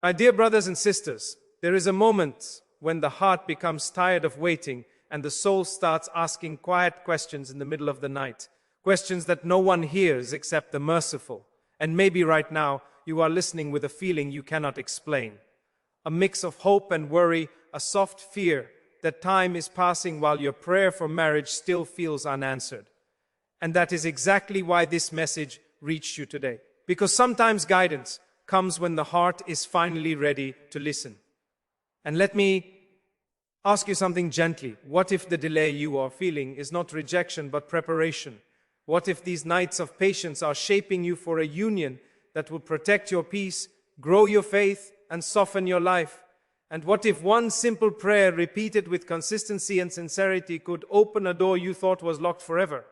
My dear brothers and sisters, there is a moment when the heart becomes tired of waiting and the soul starts asking quiet questions in the middle of the night. Questions that no one hears except the merciful. And maybe right now you are listening with a feeling you cannot explain. A mix of hope and worry, a soft fear that time is passing while your prayer for marriage still feels unanswered. And that is exactly why this message reached you today. Because sometimes guidance comes when the heart is finally ready to listen. And let me ask you something gently. What if the delay you are feeling is not rejection but preparation? What if these nights of patience are shaping you for a union that will protect your peace, grow your faith, and soften your life? And what if one simple prayer repeated with consistency and sincerity could open a door you thought was locked forever?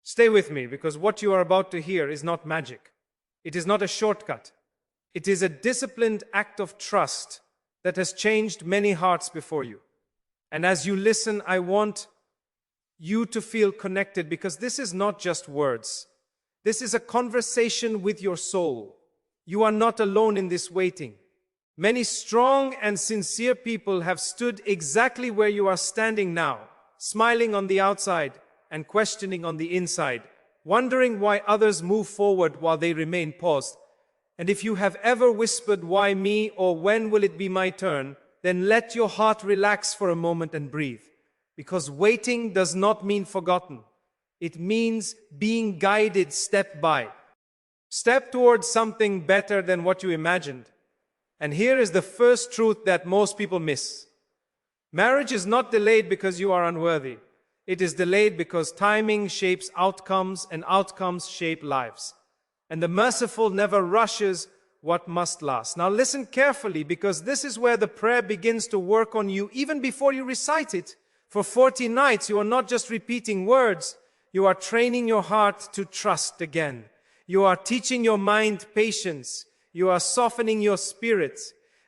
Stay with me, because what you are about to hear is not magic. It is not a shortcut. It is a disciplined act of trust that has changed many hearts before you. And as you listen, I want you to feel connected, because this is not just words. This is a conversation with your soul. You are not alone in this waiting. Many strong and sincere people have stood exactly where you are standing now, smiling on the outside and questioning on the inside, wondering why others move forward while they remain paused. And if you have ever whispered, "Why me?" or "When will it be my turn?" then let your heart relax for a moment and breathe. Because waiting does not mean forgotten. It means being guided step by step towards something better than what you imagined. And here is the first truth that most people miss. Marriage is not delayed because you are unworthy. It is delayed because timing shapes outcomes and outcomes shape lives. And the merciful never rushes what must last. Now listen carefully, because this is where the prayer begins to work on you even before you recite it. For 40 nights, you are not just repeating words. You are training your heart to trust again. You are teaching your mind patience. You are softening your spirit.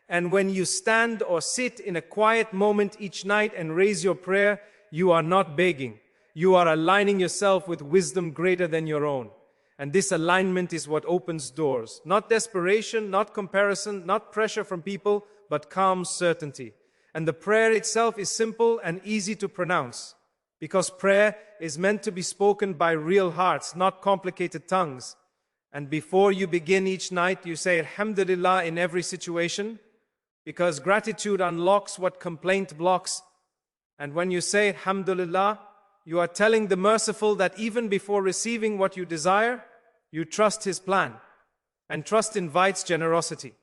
And when you stand or sit in a quiet moment each night and raise your prayer, you are not begging. You are aligning yourself with wisdom greater than your own. And this alignment is what opens doors. Not desperation, not comparison, not pressure from people, but calm certainty. And the prayer itself is simple and easy to pronounce. Because prayer is meant to be spoken by real hearts, not complicated tongues. And before you begin each night, you say Alhamdulillah in every situation, because gratitude unlocks what complaint blocks. And when you say Alhamdulillah, you are telling the merciful that even before receiving what you desire, you trust His plan. And trust invites generosity.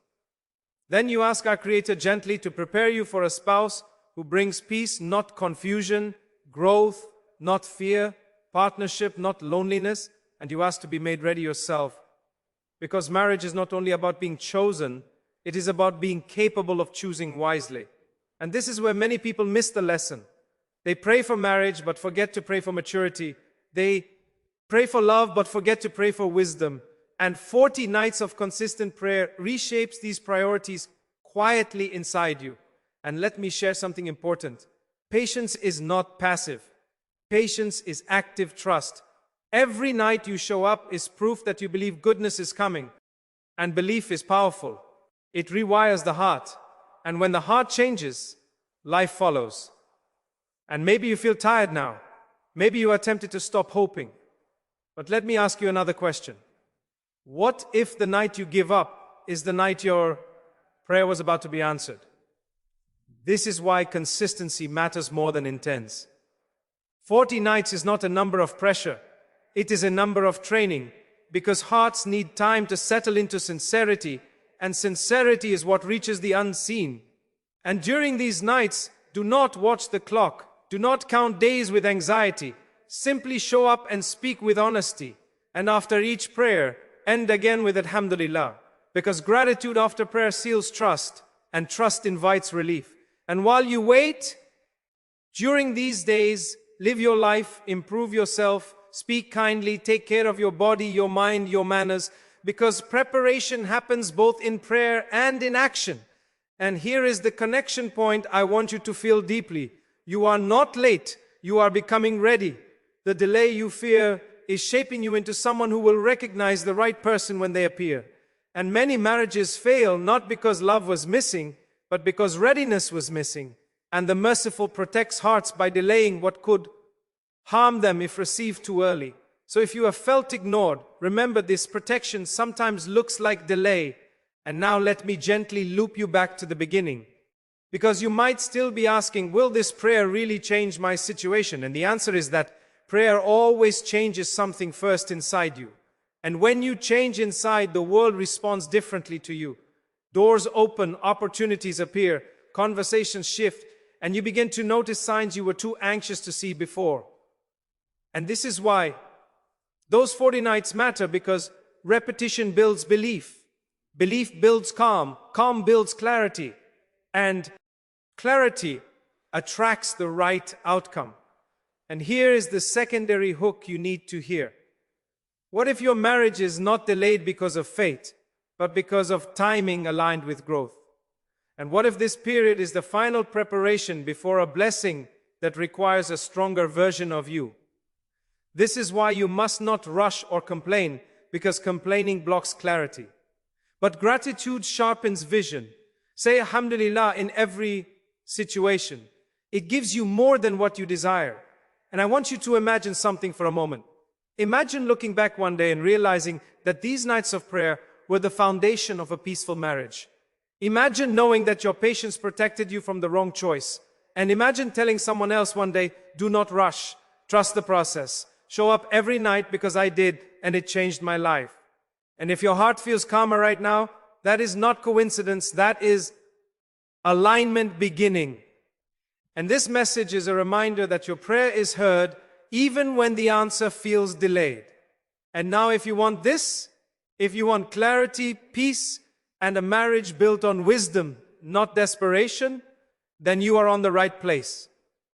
Then you ask our Creator gently to prepare you for a spouse who brings peace, not confusion, growth, not fear, partnership, not loneliness. And you ask to be made ready yourself. Because marriage is not only about being chosen, it is about being capable of choosing wisely. And this is where many people miss the lesson. They pray for marriage but forget to pray for maturity. They pray for love but forget to pray for wisdom. And 40 nights of consistent prayer reshapes these priorities quietly inside you. And let me share something important. Patience is not passive. Patience is active trust. Every night you show up is proof that you believe goodness is coming. And belief is powerful. It rewires the heart. And when the heart changes, life follows. And maybe you feel tired now. Maybe you are tempted to stop hoping. But let me ask you another question. What if the night you give up is the night your prayer was about to be answered? This is why consistency matters more than intense. 40 nights is not a number of pressure. It is a number of training, because hearts need time to settle into sincerity, and sincerity is what reaches the unseen. And during these nights, do not watch the clock. Do not count days with anxiety. Simply show up and speak with honesty. And after each prayer, end again with Alhamdulillah. Because gratitude after prayer seals trust, and trust invites relief. And while you wait, during these days, live your life, improve yourself, speak kindly, take care of your body, your mind, your manners. Because preparation happens both in prayer and in action. And here is the connection point I want you to feel deeply. You are not late. You are becoming ready. The delay you fear is shaping you into someone who will recognize the right person when they appear. And many marriages fail not because love was missing, but because readiness was missing. And the merciful protects hearts by delaying what could harm them if received too early. So if you have felt ignored, remember this protection sometimes looks like delay. And now let me gently loop you back to the beginning. Because you might still be asking, will this prayer really change my situation? And the answer is that prayer always changes something first inside you. And when you change inside, the world responds differently to you. Doors open, opportunities appear, conversations shift, and you begin to notice signs you were too anxious to see before. And this is why those 40 nights matter, because repetition builds belief. Belief builds calm. Calm builds clarity. And clarity attracts the right outcome. And here is the secondary hook you need to hear. What if your marriage is not delayed because of fate, but because of timing aligned with growth? And what if this period is the final preparation before a blessing that requires a stronger version of you? This is why you must not rush or complain, because complaining blocks clarity. But gratitude sharpens vision. Say Alhamdulillah in every situation. It gives you more than what you desire. And I want you to imagine something for a moment. Imagine looking back one day and realizing that these nights of prayer were the foundation of a peaceful marriage. Imagine knowing that your patience protected you from the wrong choice. And imagine telling someone else one day, do not rush, trust the process. Show up every night because I did, and it changed my life. And if your heart feels calmer right now, that is not coincidence, that is alignment beginning. And this message is a reminder that your prayer is heard even when the answer feels delayed. And now if you want this, if you want clarity, peace, and a marriage built on wisdom, not desperation, then you are on the right place.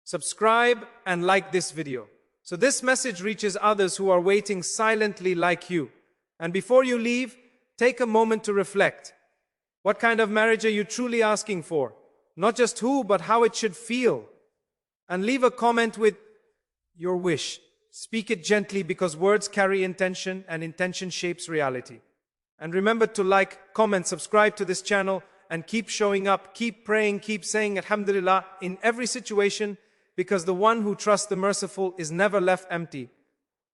Subscribe and like this video, so this message reaches others who are waiting silently like you. And before you leave, take a moment to reflect. What kind of marriage are you truly asking for? Not just who, but how it should feel. And leave a comment with your wish. Speak it gently, because words carry intention, and intention shapes reality. And remember to like, comment, subscribe to this channel, and keep showing up, keep praying, keep saying Alhamdulillah in every situation, because the one who trusts the merciful is never left empty,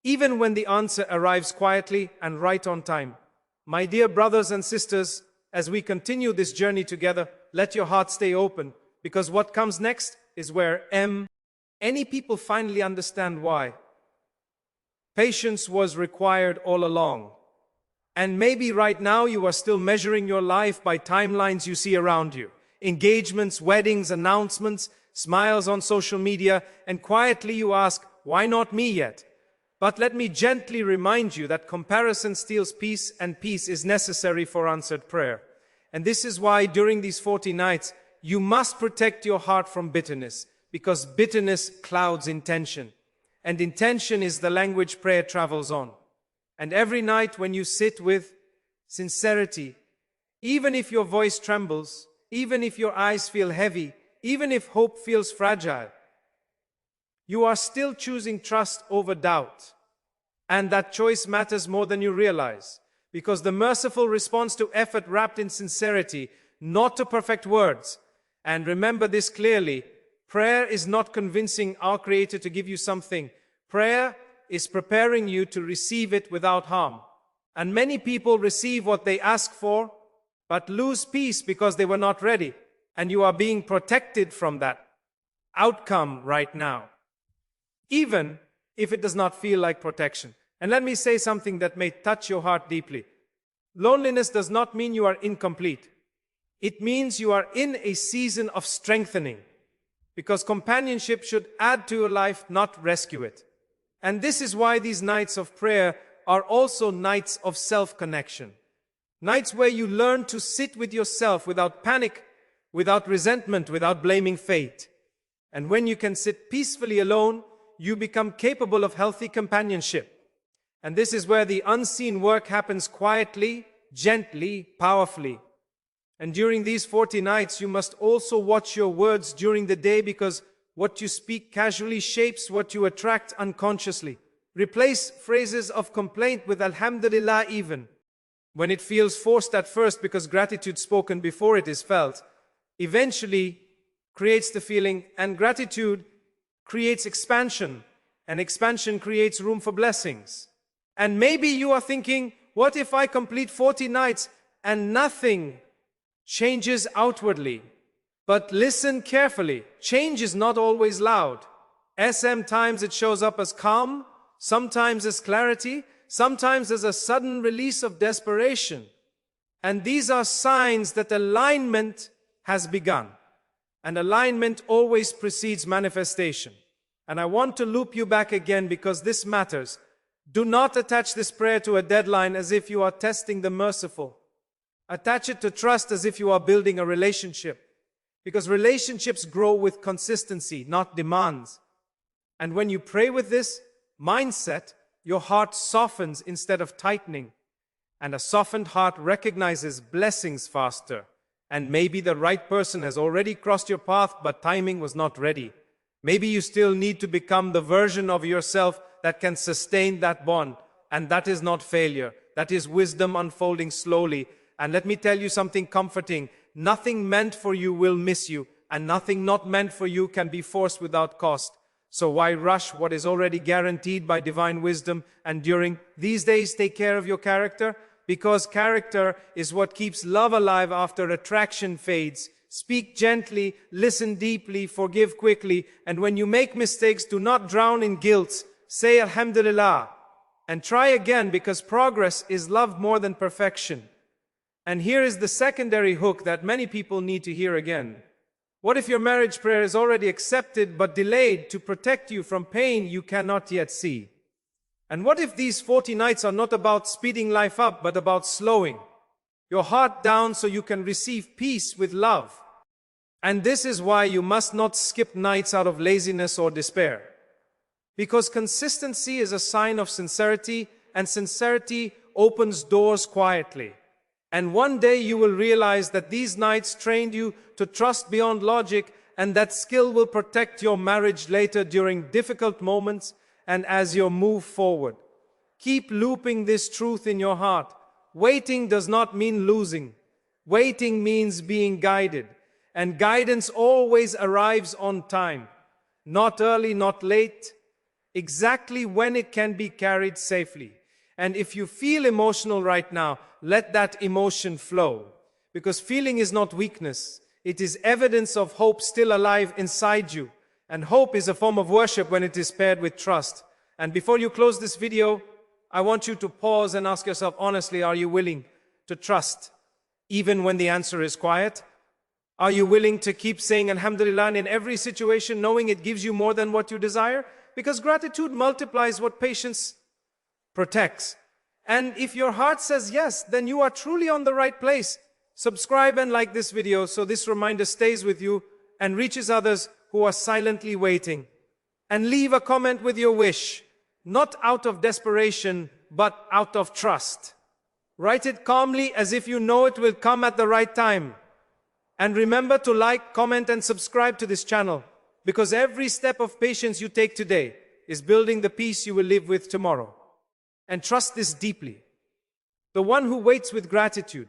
even when the answer arrives quietly and right on time. My dear brothers and sisters, as we continue this journey together, let your heart stay open, because what comes next is where any people finally understand why. Patience was required all along. And maybe right now you are still measuring your life by timelines you see around you. Engagements, weddings, announcements, smiles on social media, and quietly you ask, why not me yet? But let me gently remind you that comparison steals peace, and peace is necessary for answered prayer. And this is why during these 40 nights, you must protect your heart from bitterness, because bitterness clouds intention. And intention is the language prayer travels on. And every night when you sit with sincerity, even if your voice trembles, even if your eyes feel heavy, even if hope feels fragile, you are still choosing trust over doubt. And that choice matters more than you realize, because the merciful responds to effort wrapped in sincerity, not to perfect words. And remember this clearly, prayer is not convincing our Creator to give you something. Prayer is preparing you to receive it without harm. And many people receive what they ask for, but lose peace because they were not ready. And you are being protected from that outcome right now, even if it does not feel like protection. And let me say something that may touch your heart deeply. Loneliness does not mean you are incomplete. It means you are in a season of strengthening, because companionship should add to your life, not rescue it. And this is why these nights of prayer are also nights of self-connection. Nights where you learn to sit with yourself without panic, without resentment, without blaming fate. And when you can sit peacefully alone, you become capable of healthy companionship. And this is where the unseen work happens quietly, gently, powerfully. And during these 40 nights, you must also watch your words during the day, because what you speak casually shapes what you attract unconsciously. Replace phrases of complaint with Alhamdulillah even. when it feels forced at first because gratitude spoken before it is felt, eventually creates the feeling, and gratitude creates expansion, and expansion creates room for blessings. And maybe you are thinking, what if I complete 40 nights and nothing changes outwardly? But listen carefully, change is not always loud. Sometimes it shows up as calm, sometimes as clarity, sometimes as a sudden release of desperation. And these are signs that alignment has begun. And alignment always precedes manifestation. And I want to loop you back again because this matters. Do not attach this prayer to a deadline as if you are testing the merciful. Attach it to trust as if you are building a relationship. Because relationships grow with consistency, not demands. And when you pray with this mindset, your heart softens instead of tightening. And a softened heart recognizes blessings faster. And maybe the right person has already crossed your path, but timing was not ready. Maybe you still need to become the version of yourself that can sustain that bond. And that is not failure. That is wisdom unfolding slowly. And let me tell you something comforting. Nothing meant for you will miss you. And nothing not meant for you can be forced without cost. So why rush what is already guaranteed by divine wisdom? And during these days, take care of your character. Because character is what keeps love alive after attraction fades. Speak gently, listen deeply, forgive quickly. And when you make mistakes, do not drown in guilt. Say Alhamdulillah. And try again, because progress is love more than perfection. And here is the secondary hook that many people need to hear again. What if your marriage prayer is already accepted but delayed to protect you from pain you cannot yet see? And what if these 40 nights are not about speeding life up but about slowing your heart down so you can receive peace with love? And this is why you must not skip nights out of laziness or despair. Because consistency is a sign of sincerity, and sincerity opens doors quietly. And one day you will realize that these nights trained you to trust beyond logic, and that skill will protect your marriage later during difficult moments and as you move forward. Keep looping this truth in your heart. Waiting does not mean losing. Waiting means being guided. And guidance always arrives on time. Not early, not late. Exactly when it can be carried safely. And if you feel emotional right now, let that emotion flow. Because feeling is not weakness. It is evidence of hope still alive inside you. And hope is a form of worship when it is paired with trust. And before you close this video, I want you to pause and ask yourself honestly, are you willing to trust even when the answer is quiet? Are you willing to keep saying Alhamdulillah in every situation, knowing it gives you more than what you desire? Because gratitude multiplies what patience protects. And if your heart says yes, then you are truly on the right place. Subscribe and like this video so this reminder stays with you and reaches others who are silently waiting. And leave a comment with your wish, not out of desperation, but out of trust. Write it calmly as if you know it will come at the right time. And remember to like, comment, and subscribe to this channel, because every step of patience you take today is building the peace you will live with tomorrow. And trust this deeply. The one who waits with gratitude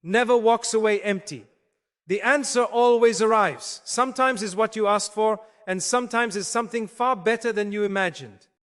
never walks away empty. The answer always arrives. Sometimes is what you asked for, and sometimes is something far better than you imagined.